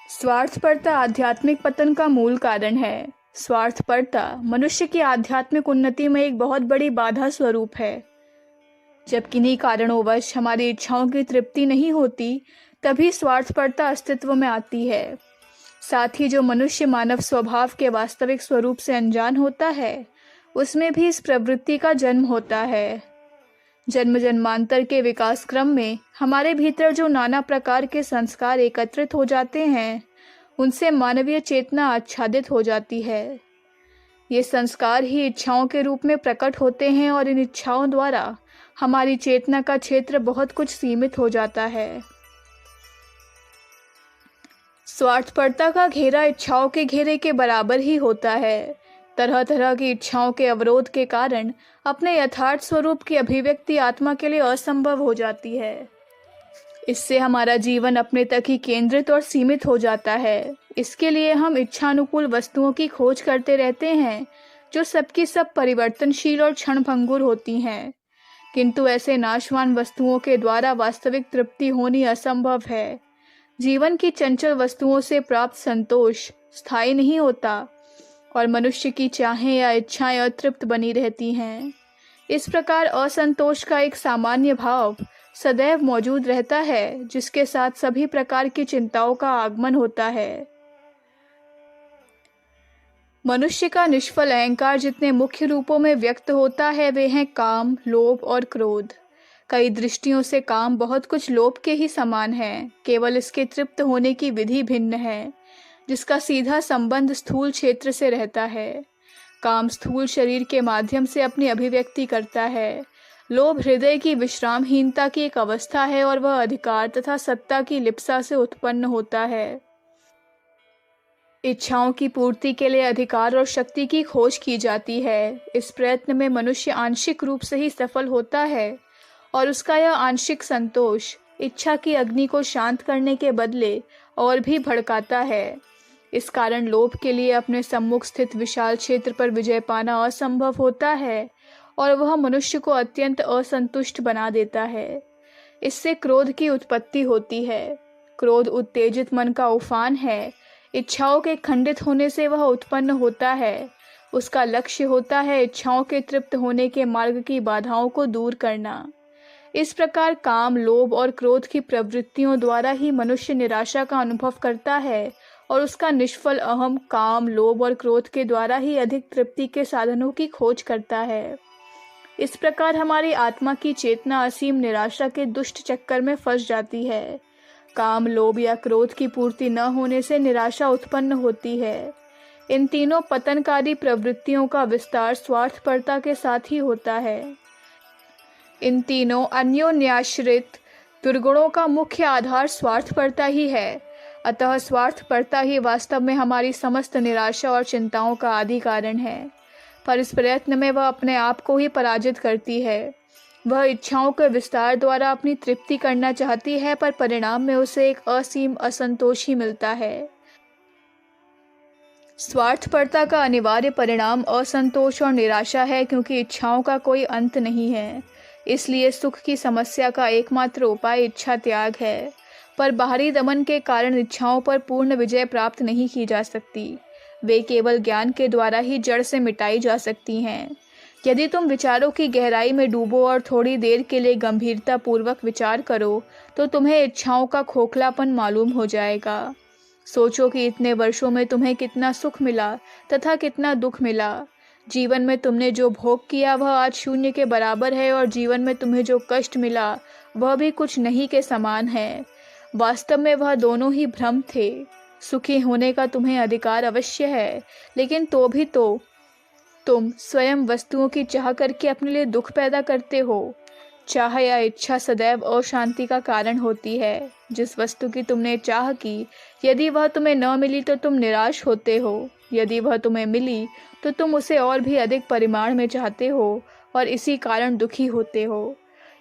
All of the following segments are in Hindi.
स्वार्थपरता आध्यात्मिक पतन का मूल कारण है। स्वार्थपरता मनुष्य की आध्यात्मिक उन्नति में एक बहुत बड़ी बाधा स्वरूप है। जब किन्हीं कारणोंवश हमारी इच्छाओं की तृप्ति नहीं होती, तभी स्वार्थपरता अस्तित्व में आती है। साथ ही जो मनुष्य मानव स्वभाव के वास्तविक स्वरूप से अनजान होता है, उसमें भी इस प्रवृत्ति का जन्म होता है। जन्म जन्मांतर के विकास क्रम में हमारे भीतर जो नाना प्रकार के संस्कार एकत्रित हो जाते हैं, उनसे मानवीय चेतना आच्छादित हो जाती है। ये संस्कार ही इच्छाओं के रूप में प्रकट होते हैं और इन इच्छाओं द्वारा हमारी चेतना का क्षेत्र बहुत कुछ सीमित हो जाता है। स्वार्थपरता का घेरा इच्छाओं के घेरे के बराबर ही होता है। तरह तरह की इच्छाओं के अवरोध के कारण अपने यथार्थ स्वरूप की अभिव्यक्ति आत्मा के लिए असंभव हो जाती है। इससे हमारा जीवन अपने तक ही केंद्रित और सीमित हो जाता है। इसके लिए हम इच्छानुकूल वस्तुओं की खोज करते रहते हैं, जो सबकी सब परिवर्तनशील और क्षणभंगुर होती हैं। किंतु ऐसे नाशवान वस्तुओं के द्वारा वास्तविक तृप्ति होनी असंभव है। जीवन की चंचल वस्तुओं से प्राप्त संतोष स्थायी नहीं होता और मनुष्य की चाहें या इच्छाएं अतृप्त बनी रहती हैं। इस प्रकार असंतोष का एक सामान्य भाव सदैव मौजूद रहता है, जिसके साथ सभी प्रकार की चिंताओं का आगमन होता है। मनुष्य का निष्फल अहंकार जितने मुख्य रूपों में व्यक्त होता है, वे हैं काम, लोभ और क्रोध। कई दृष्टियों से काम बहुत कुछ लोभ के ही समान है, केवल इसके तृप्त होने की विधि भिन्न है, जिसका सीधा संबंध स्थूल क्षेत्र से रहता है। काम स्थूल शरीर के माध्यम से अपनी अभिव्यक्ति करता है। लोभ हृदय की विश्रामहीनता की एक अवस्था है और वह अधिकार तथा सत्ता की लिप्सा से उत्पन्न होता है। इच्छाओं की पूर्ति के लिए अधिकार और शक्ति की खोज की जाती है। इस प्रयत्न में मनुष्य आंशिक रूप से ही सफल होता है और उसका यह आंशिक संतोष इच्छा की अग्नि को शांत करने के बदले और भी भड़काता है। इस कारण लोभ के लिए अपने सम्मुख स्थित विशाल क्षेत्र पर विजय पाना असंभव होता है और वह मनुष्य को अत्यंत असंतुष्ट बना देता है। इससे क्रोध की उत्पत्ति होती है। क्रोध उत्तेजित मन का उफान है। इच्छाओं के खंडित होने से वह उत्पन्न होता है। उसका लक्ष्य होता है इच्छाओं के तृप्त होने के मार्ग की बाधाओं को दूर करना। इस प्रकार काम, लोभ और क्रोध की प्रवृत्तियों द्वारा ही मनुष्य निराशा का अनुभव करता है और उसका निष्फल अहम काम, लोभ और क्रोध के द्वारा ही अधिक तृप्ति के साधनों की खोज करता है। इस प्रकार हमारी आत्मा की चेतना असीम निराशा के दुष्ट चक्कर में फंस जाती है। काम, लोभ या क्रोध की पूर्ति न होने से निराशा उत्पन्न होती है। इन तीनों पतनकारी प्रवृत्तियों का विस्तार स्वार्थपरता के साथ ही होता है। इन तीनों अन्योन्याश्रित दुर्गुणों का मुख्य आधार स्वार्थपरता ही है। अतः स्वार्थपरता ही वास्तव में हमारी समस्त निराशा और चिंताओं का आदि कारण है। पर इस प्रयत्न में वह अपने आप को ही पराजित करती है। वह इच्छाओं के विस्तार द्वारा अपनी तृप्ति करना चाहती है, पर परिणाम में उसे एक असीम असंतोष ही मिलता है। स्वार्थपरता का अनिवार्य परिणाम असंतोष और निराशा है, क्योंकि इच्छाओं का कोई अंत नहीं है। इसलिए सुख की समस्या का एकमात्र उपाय इच्छा त्याग है। पर बाहरी दमन के कारण इच्छाओं पर पूर्ण विजय प्राप्त नहीं की जा सकती। वे केवल ज्ञान के द्वारा ही जड़ से मिटाई जा सकती हैं। यदि तुम विचारों की गहराई में डूबो और थोड़ी देर के लिए गंभीरता पूर्वक विचार करो, तो तुम्हें इच्छाओं का खोखलापन मालूम हो जाएगा। सोचो कि इतने वर्षों में तुम्हें कितना सुख मिला तथा कितना दुख मिला। जीवन में तुमने जो भोग किया वह आज शून्य के बराबर है, और जीवन में तुम्हें जो कष्ट मिला वह भी कुछ नहीं के समान है। वास्तव में वह दोनों ही भ्रम थे। सुखी होने का तुम्हें अधिकार अवश्य है, लेकिन तो भी तो तुम स्वयं वस्तुओं की चाह करके अपने लिए दुख पैदा करते हो। चाह या इच्छा सदैव अशांति का कारण होती है। जिस वस्तु की तुमने चाह की, यदि वह तुम्हें न मिली तो तुम निराश होते हो। यदि वह तुम्हें मिली तो तुम उसे और भी अधिक परिमाण में चाहते हो और इसी कारण दुखी होते हो।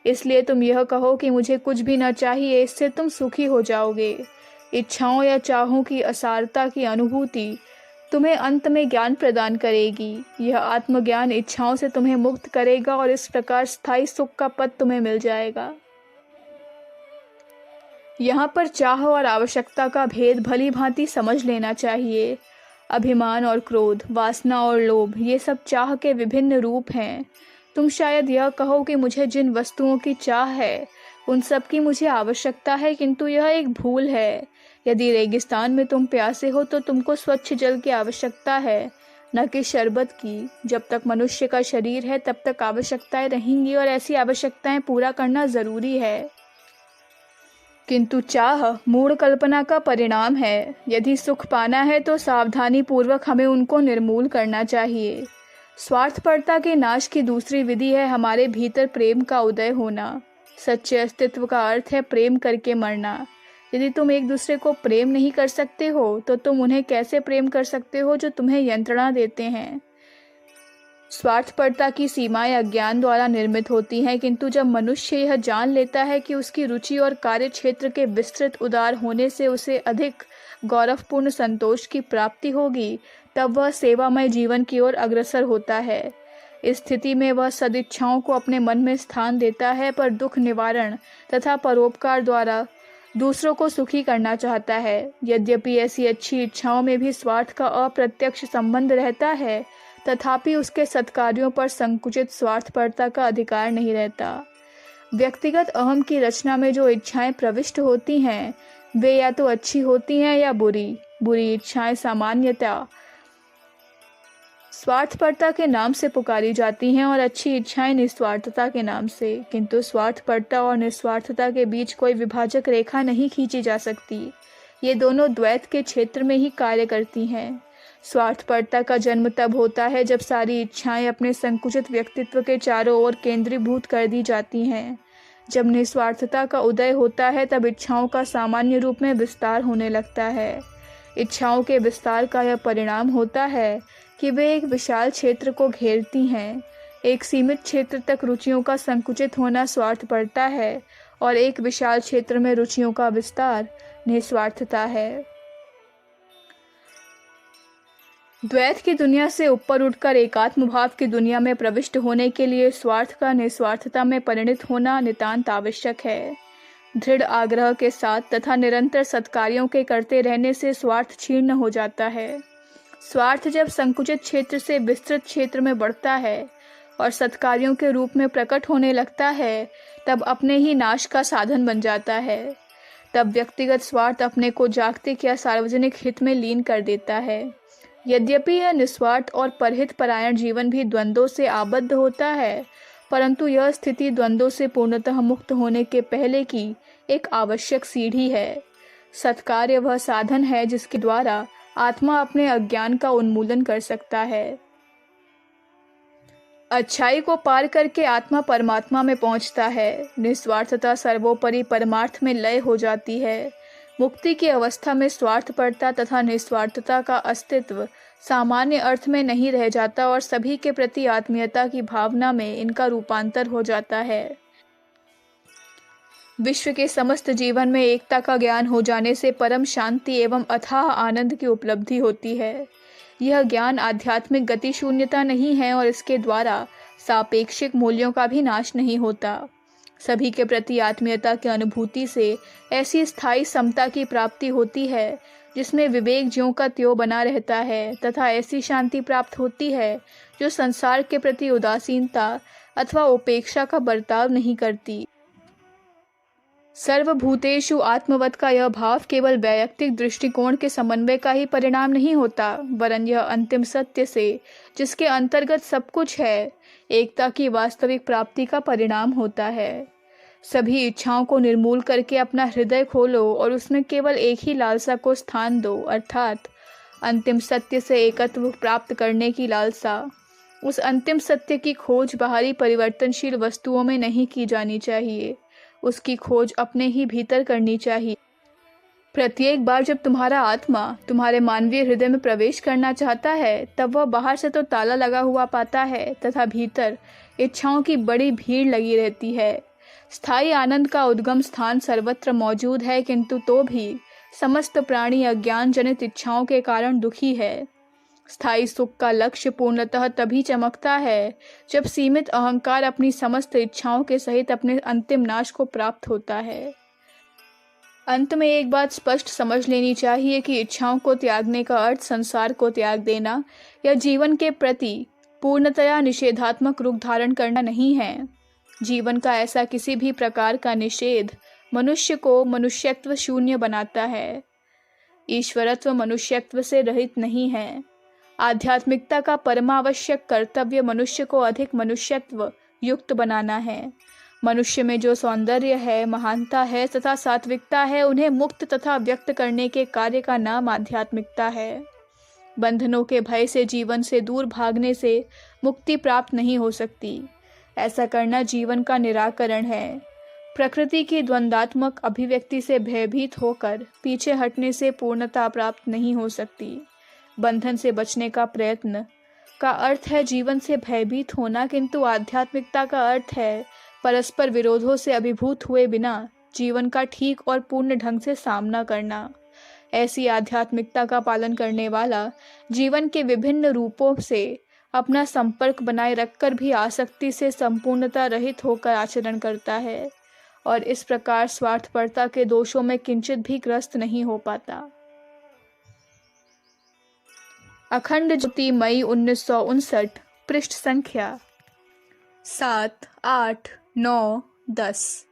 इसलिए तुम यह कहो कि मुझे कुछ भी न चाहिए, इससे तुम सुखी हो जाओगे। इच्छाओं या चाहों की असारता की अनुभूति तुम्हें अंत में ज्ञान प्रदान करेगी। यह आत्मज्ञान इच्छाओं से तुम्हें मुक्त करेगा और इस प्रकार स्थायी सुख का पद तुम्हें मिल जाएगा। यहाँ पर चाह और आवश्यकता का भेद भली भांति समझ लेना चाहिए। अभिमान और क्रोध, वासना और लोभ, ये सब चाह के विभिन्न रूप हैं। तुम शायद यह कहो कि मुझे जिन वस्तुओं की चाह है उन सब की मुझे आवश्यकता है, किंतु यह एक भूल है। यदि रेगिस्तान में तुम प्यासे हो तो तुमको स्वच्छ जल की आवश्यकता है, न कि शरबत की। जब तक मनुष्य का शरीर है तब तक आवश्यकताएं रहेंगी और ऐसी आवश्यकताएं पूरा करना जरूरी है। किंतु चाह मूढ़ कल्पना का परिणाम है। यदि सुख पाना है तो सावधानी पूर्वक हमें उनको निर्मूल करना चाहिए। स्वार्थपरता के नाश की दूसरी विधि है हमारे भीतर प्रेम का उदय होना। सच्चे अस्तित्व का अर्थ है प्रेम करके मरना। यदि तुम एक दूसरे को प्रेम नहीं कर सकते हो तो तुम उन्हें कैसे प्रेम कर सकते हो जो तुम्हें यंत्रणा देते हैं। स्वार्थपरता की सीमाएं अज्ञान द्वारा निर्मित होती हैं, किंतु जब मनुष्य यह जान लेता है कि उसकी रुचि और कार्य क्षेत्र के विस्तृत उदार होने से उसे अधिक गौरवपूर्ण संतोष की प्राप्ति होगी, तब वह सेवामय जीवन की ओर अग्रसर होता है। इस स्थिति में वह सदिच्छाओं को अपने मन में स्थान देता है, पर दुख निवारण तथा परोपकार द्वारा दूसरों को सुखी करना चाहता है। यद्यपि ऐसी अच्छी इच्छाओं में भी स्वार्थ का अप्रत्यक्ष संबंध रहता है, तथापि उसके सत्कार्यों पर संकुचित स्वार्थपरता का अधिकार नहीं रहता। व्यक्तिगत अहम की रचना में जो इच्छाएं प्रविष्ट होती हैं वे या तो अच्छी होती हैं या बुरी। बुरी इच्छाएं सामान्यतः स्वार्थपरता के नाम से पुकारी जाती हैं और अच्छी इच्छाएं निस्वार्थता के नाम से। किंतु स्वार्थपरता और निस्वार्थता के बीच कोई विभाजक रेखा नहीं खींची जा सकती। ये दोनों द्वैत के क्षेत्र में ही कार्य करती हैं। स्वार्थपरता का जन्म तब होता है जब सारी इच्छाएं अपने संकुचित व्यक्तित्व के चारों ओर केंद्रीभूत कर दी जाती हैं। जब निस्वार्थता का उदय होता है तब इच्छाओं का सामान्य रूप में विस्तार होने लगता है। इच्छाओं के विस्तार का यह परिणाम होता है कि वे एक विशाल क्षेत्र को घेरती हैं। एक सीमित क्षेत्र तक रुचियों का संकुचित होना स्वार्थपरता है और एक विशाल क्षेत्र में रुचियों का विस्तार निस्वार्थता है। द्वैत की दुनिया से ऊपर उठकर एकात्म भाव की दुनिया में प्रविष्ट होने के लिए स्वार्थ का निस्वार्थता में परिणत होना नितांत आवश्यक है। दृढ़ आग्रह के साथ तथा निरंतर सत्कार्यों के करते रहने से स्वार्थ क्षीण हो जाता है। स्वार्थ जब संकुचित क्षेत्र से विस्तृत क्षेत्र में बढ़ता है और सत्कार्यों के रूप में प्रकट होने लगता है, तब अपने ही नाश का साधन बन जाता है। तब व्यक्तिगत स्वार्थ अपने को जागतिक या सार्वजनिक हित में लीन कर देता है। यद्यपि यह निस्वार्थ और परहित परायण जीवन भी द्वंद्वों से आबद्ध होता है, परंतु यह स्थिति द्वंद्वों से पूर्णतः मुक्त होने के पहले की एक आवश्यक सीढ़ी है। सत्कार्य वह साधन है जिसके द्वारा आत्मा अपने अज्ञान का उन्मूलन कर सकता है। अच्छाई को पार करके आत्मा परमात्मा में पहुंचता है। निस्वार्थता सर्वोपरि परमार्थ में लय हो जाती है। मुक्ति की अवस्था में स्वार्थपरता तथा निस्वार्थता का अस्तित्व सामान्य अर्थ में नहीं रह जाता और सभी के प्रति आत्मीयता की भावना में इनका रूपांतर हो जाता है। विश्व के समस्त जीवन में एकता का ज्ञान हो जाने से परम शांति एवं अथाह आनंद की उपलब्धि होती है। यह ज्ञान आध्यात्मिक गति शून्यता नहीं है और इसके द्वारा सापेक्षिक मूल्यों का भी नाश नहीं होता। सभी के प्रति आत्मीयता की अनुभूति से ऐसी स्थायी समता की प्राप्ति होती है जिसमें विवेक ज्यों का त्यों बना रहता है, तथा ऐसी शांति प्राप्त होती है जो संसार के प्रति उदासीनता अथवा उपेक्षा का बर्ताव नहीं करती। सर्वभूतेषु आत्मवत का यह भाव केवल वैयक्तिक दृष्टिकोण के समन्वय का ही परिणाम नहीं होता, वरन यह अंतिम सत्य से, जिसके अंतर्गत सब कुछ है, एकता की वास्तविक प्राप्ति का परिणाम होता है। सभी इच्छाओं को निर्मूल करके अपना हृदय खोलो और उसमें केवल एक ही लालसा को स्थान दो, अर्थात अंतिम सत्य से एकत्व प्राप्त करने की लालसा। उस अंतिम सत्य की खोज बाहरी परिवर्तनशील वस्तुओं में नहीं की जानी चाहिए, उसकी खोज अपने ही भीतर करनी चाहिए। प्रत्येक बार जब तुम्हारा आत्मा तुम्हारे मानवीय हृदय में प्रवेश करना चाहता है, तब वह बाहर से तो ताला लगा हुआ पाता है तथा भीतर इच्छाओं की बड़ी भीड़ लगी रहती है। स्थायी आनंद का उद्गम स्थान सर्वत्र मौजूद है, किंतु तो भी समस्त प्राणी अज्ञान जनित इच्छाओं के कारण दुखी है। स्थायी सुख का लक्ष्य पूर्णतः तभी चमकता है जब सीमित अहंकार अपनी समस्त इच्छाओं के सहित अपने अंतिम नाश को प्राप्त होता है। अंत में एक बात स्पष्ट समझ लेनी चाहिए कि इच्छाओं को त्यागने का अर्थ संसार को त्याग देना या जीवन के प्रति पूर्णतया निषेधात्मक रूप धारण करना नहीं है। जीवन का ऐसा किसी भी प्रकार का निषेध मनुष्य को मनुष्यत्व शून्य बनाता है। ईश्वरत्व मनुष्यत्व से रहित नहीं है। आध्यात्मिकता का परमावश्यक कर्तव्य मनुष्य को अधिक मनुष्यत्व युक्त बनाना है। मनुष्य में जो सौंदर्य है, महानता है तथा सात्विकता है, उन्हें मुक्त तथा व्यक्त करने के कार्य का नाम आध्यात्मिकता है। बंधनों के भय से जीवन से दूर भागने से मुक्ति प्राप्त नहीं हो सकती। ऐसा करना जीवन का निराकरण है। प्रकृति की द्वंद्वात्मक अभिव्यक्ति से भयभीत होकर पीछे हटने से पूर्णता प्राप्त नहीं हो सकती। बंधन से बचने का प्रयत्न का अर्थ है जीवन से भयभीत होना, किंतु आध्यात्मिकता का अर्थ है परस्पर विरोधों से अभिभूत हुए बिना जीवन का ठीक और पूर्ण ढंग से सामना करना। ऐसी आध्यात्मिकता का पालन करने वाला जीवन के विभिन्न रूपों से अपना संपर्क बनाए रखकर भी आसक्ति से संपूर्णता रहित होकर आचरण करता है और इस प्रकार स्वार्थपरता के दोषों में किंचित भी ग्रस्त नहीं हो पाता। अखंड ज्योति, मई 1959, पृष्ठ संख्या 7, 8, 9, 10।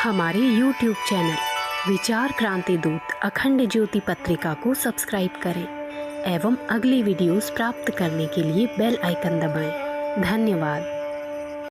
हमारे YouTube चैनल विचार क्रांति दूत अखंड ज्योति पत्रिका को सब्सक्राइब करें एवं अगली वीडियोस प्राप्त करने के लिए बेल आइकन दबाएं। धन्यवाद।